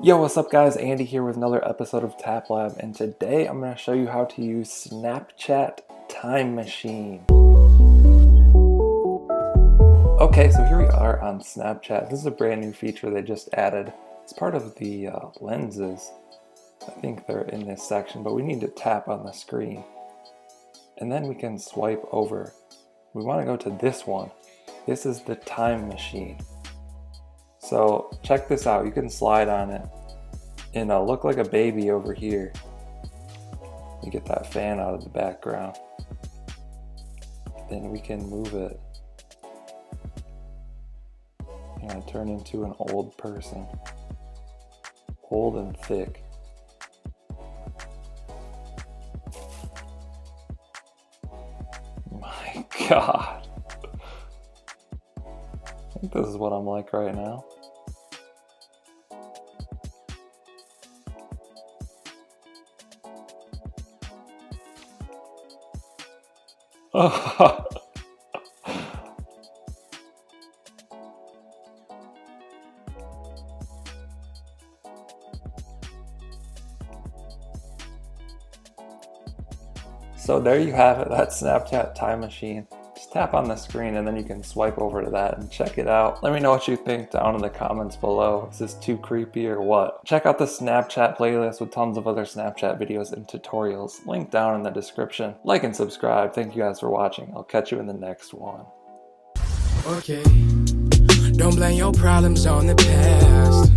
Yo, what's up guys? Andy here with another episode of Tap Lab, and today I'm going to show you how to use Snapchat Time Machine. Okay, so here we are on Snapchat. This is a brand new feature they just added. It's part of the lenses. I think they're in this section, but we need to tap on the screen. And then we can swipe over. We want to go to this one. This is the Time Machine. So check this out, you can slide on it and look like a baby over here. You get that fan out of the background. Then we can move it and turn into an old person. Old and thick. My God. I think this is what I'm like right now. So there you have it, that's Snapchat Time Machine. Just tap on the screen and then you can swipe over to that and check it out. Let me know what you think down in the comments below. Is this too creepy or what? Check out the Snapchat playlist with tons of other Snapchat videos and tutorials. Link down in the description. Like and subscribe. Thank you guys for watching. I'll catch you in the next one. Okay, don't blame your problems on the past.